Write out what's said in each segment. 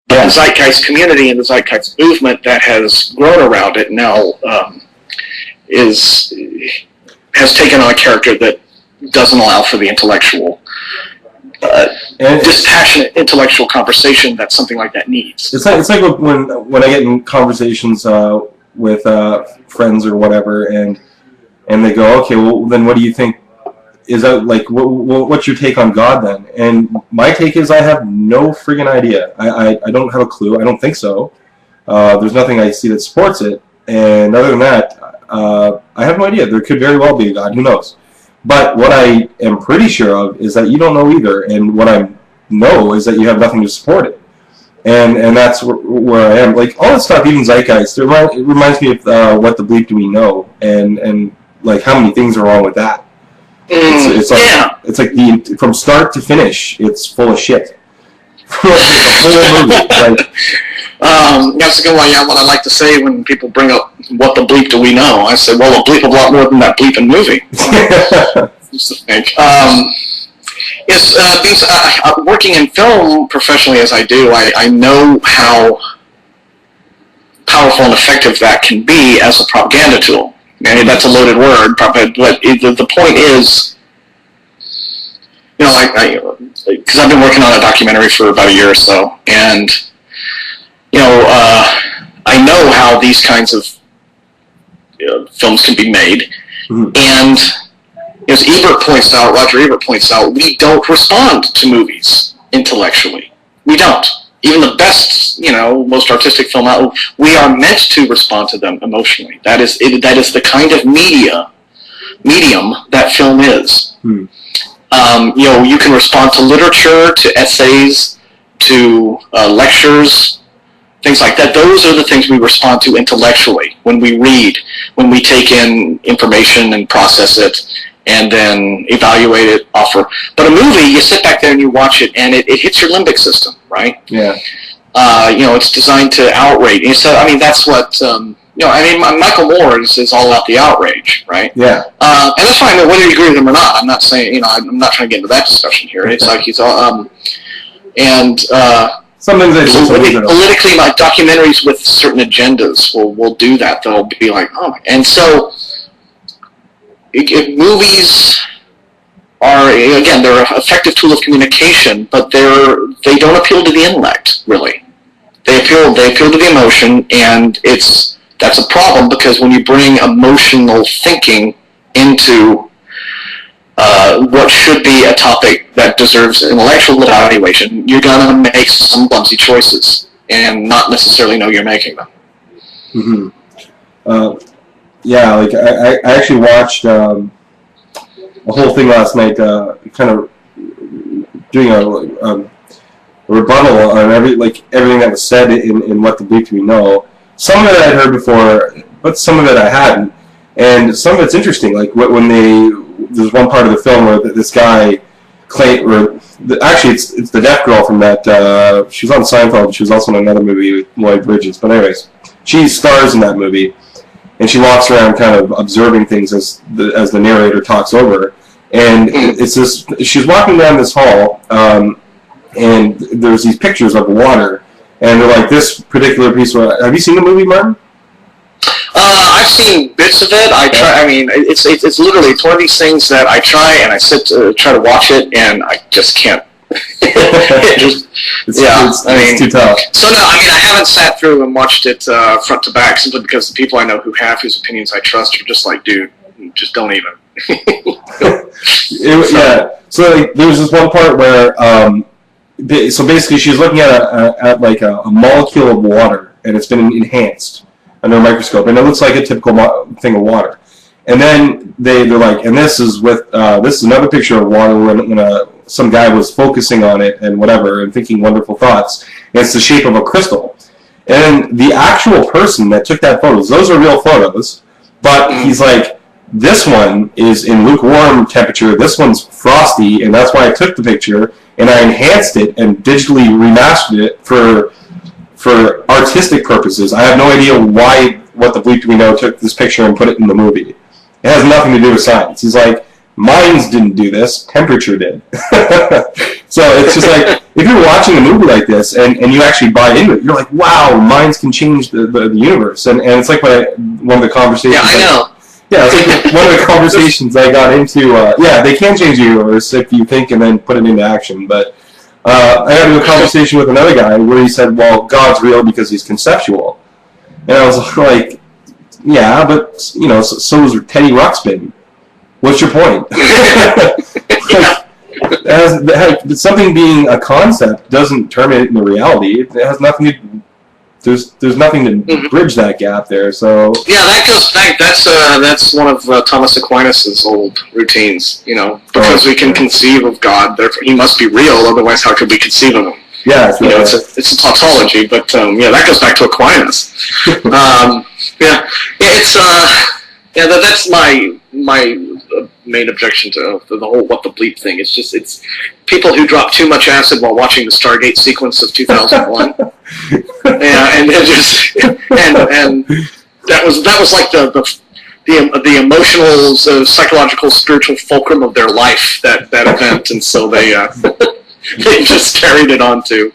But the Zeitgeist community and the Zeitgeist movement that has grown around it now has taken on a character that doesn't allow for the intellectual, dispassionate intellectual conversation that something like that needs. It's like when I get in conversations with friends or whatever, and they go, okay, well then what do you think? Is that like what's your take on God then? And my take is I have no friggin' idea. I don't have a clue. I don't think so. There's nothing I see that supports it. And other than that, I have no idea. There could very well be a God. Who knows? But what I am pretty sure of is that you don't know either. And what I know is that you have nothing to support it. And that's where I am. Like all this stuff, even Zeitgeist, it reminds me of What the Bleep Do We Know? And like how many things are wrong with that. It's like from start to finish, it's full of shit. The whole movie, that's a good one. Yeah, what I like to say when people bring up what the bleep do we know, I say, well, a bleep a lot more than that bleeping movie. Working in film professionally as I do, I know how powerful and effective that can be as a propaganda tool. And that's a loaded word, but the point is, you know, because I've been working on a documentary for about a year or so, and you know, I know how these kinds of films can be made, and as Roger Ebert points out, we don't respond to movies intellectually. We don't. Even the best, you know, most artistic film out, we are meant to respond to them emotionally. That is the kind of medium that film is. You know, you can respond to literature, to essays, to lectures, things like that. Those are the things we respond to intellectually when we read, when we take in information and process it, and then evaluate it, offer. But a movie, you sit back there and you watch it, and it hits your limbic system, right? Yeah. You know, it's designed to outrage. And so, I mean, that's what, you know, I mean, Michael Moore is all about the outrage, right? Yeah. And that's fine, whether you agree with him or not. I'm not saying, you know, I'm not trying to get into that discussion here. It's like he's all, and something politically, like documentaries with certain agendas will do that. They'll be like, oh, and so movies are, again, they're an effective tool of communication, but they don't appeal to the intellect, really. They appeal to the emotion, and that's a problem, because when you bring emotional thinking into what should be a topic that deserves intellectual evaluation, you're going to make some clumsy choices and not necessarily know you're making them. Yeah, like I actually watched a whole thing last night, kind of doing a rebuttal on everything that was said in What the Bleep Do We Know. Some of it I'd heard before, but some of it I hadn't. And some of it's interesting, like when there's one part of the film where this guy actually it's the deaf girl from that, she was on Seinfeld, she was also in another movie with Lloyd Bridges, but anyways, she stars in that movie, and she walks around kind of observing things as the narrator talks over her. And it's this, she's walking down this hall, and there's these pictures of water, and they're like, this particular piece of, have you seen the movie, Martin? I've seen bits of it. I try. I mean, it's literally, it's one of these things that I try and I sit to try to watch it, and I just can't. It's too tough. So no, I mean, I haven't sat through and watched it front to back, simply because the people I know who have, whose opinions I trust, are just like, dude, just don't even. Yeah. So like, there was this one part where, so basically, she's looking at like a molecule of water, and it's been enhanced under a microscope, and it looks like a typical thing of water. And then they're like, and this is another picture of water when some guy was focusing on it and whatever and thinking wonderful thoughts. And it's the shape of a crystal. And the actual person that took that photos, those are real photos, but he's like, this one is in lukewarm temperature, this one's frosty, and that's why I took the picture, and I enhanced it and digitally remastered it for artistic purposes. I have no idea why What the Bleep Do We Know took this picture and put it in the movie. It has nothing to do with science. He's like, minds didn't do this, temperature did. So it's just like, if you're watching a movie like this and you actually buy into it, you're like, wow, minds can change the universe. And it's like one of the conversations. Yeah, I know. Yeah, it's like one of the conversations I got into. Yeah, they can change the universe if you think and then put it into action. But I got into a conversation with another guy where he said, well, God's real because he's conceptual. And I was like, yeah, but, so is Teddy Ruxpin. What's your point? Something being a concept doesn't turn it into reality. It has nothing to. There's nothing to bridge that gap there. So yeah, that goes back. That's one of Thomas Aquinas's old routines. Because we can conceive of God, therefore he must be real. Otherwise, how could we conceive of him? Yeah, it's a tautology. But that goes back to Aquinas. That's my main objection to the whole what the bleep thing. It's people who drop too much acid while watching the Stargate sequence of 2001. and that was like the emotional, psychological, spiritual fulcrum of their life, that event, and so they just carried it on to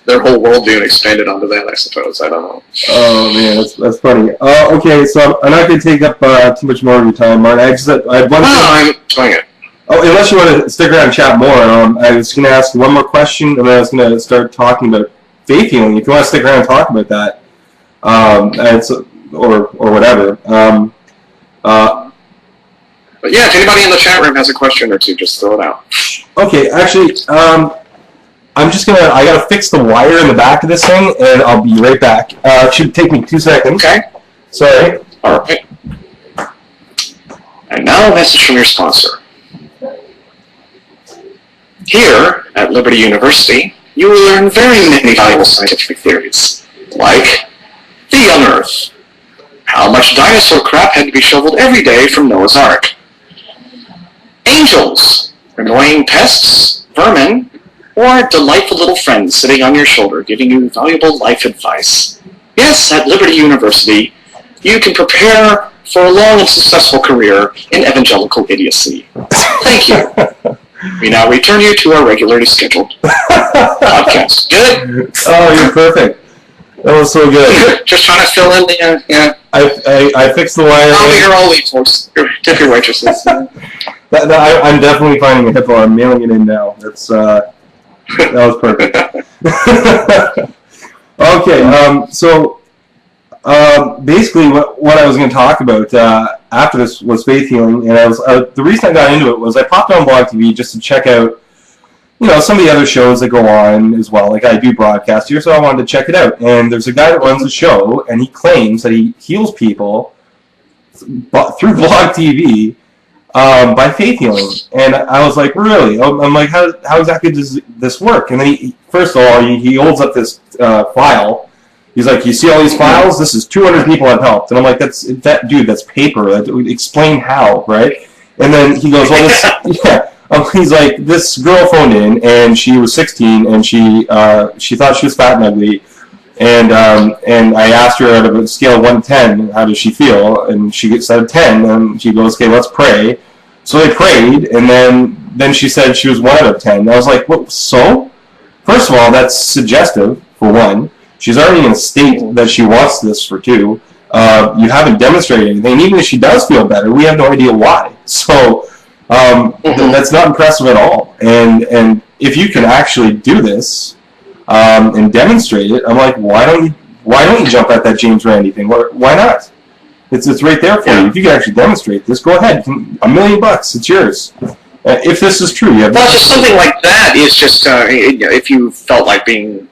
their whole worldview and expanded onto that, I suppose. I don't know. Oh man, that's funny. Okay, so I'm not going to take up too much more of your time, Martin. I had one. I'm enjoying it. Oh, unless you want to stick around and chat more. I was going to ask one more question, and then I was going to start talking about faith healing. If you want to stick around and talk about that, or whatever. But yeah, if anybody in the chat room has a question or two, just throw it out. Okay, actually, I gotta fix the wire in the back of this thing, and I'll be right back. It should take me 2 seconds. Okay. Sorry. All right. And now a message from your sponsor. Here at Liberty University, you will learn very many valuable scientific theories, like the young Earth, how much dinosaur crap had to be shoveled every day from Noah's Ark, angels, annoying pests, vermin, or delightful little friends sitting on your shoulder giving you valuable life advice. Yes, at Liberty University, you can prepare for a long and successful career in evangelical idiocy. Thank you. We now return you to our regularly scheduled podcast. Good? Oh, you're perfect. That was so good. Just trying to fill in the, yeah. I fixed the wire. I'll be your all lead, folks. Tip your waitresses. I'm definitely finding a hippo. I'm mailing it in now. That was perfect. Okay, so basically what I was going to talk about after this was faith healing, and the reason I got into it was I popped on Blog TV just to check out, some of the other shows that go on as well. Like I do broadcast here, so I wanted to check it out. And there's a guy that runs a show, and he claims that he heals people through Blog TV by faith healing. And I was like, really? I'm like, how exactly does this work? And then first of all, he holds up this file. He's like, you see all these files? This is 200 people I've helped. And I'm like, that's paper. Explain how, right? And then he goes, well, this, yeah. He's like, this girl phoned in, and she was 16, and she thought she was fat and ugly. And I asked her out of a scale of 1 to 10, how does she feel? And she said 10, and she goes, okay, let's pray. So they prayed, and then she said she was 1 out of 10. And I was like, what? So? First of all, that's suggestive, for one. She's already in a state that she wants this, for two. You haven't demonstrated anything. And even if she does feel better, we have no idea why. So that's not impressive at all. And if you can actually do this and demonstrate it, I'm like, why don't you jump at that James Randi thing? Why not? It's right there for you. If you can actually demonstrate this, go ahead. $1 million, it's yours. If this is true, just something like that is just if you felt like being,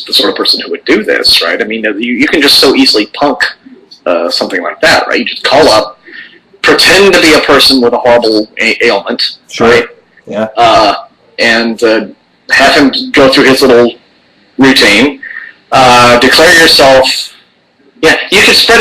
the sort of person who would do this, right? I mean, you can just so easily punk something like that, right? You just call up, pretend to be a person with a horrible ailment, sure. Right? Yeah. And have him go through his little routine. Declare yourself. Yeah, you can spread it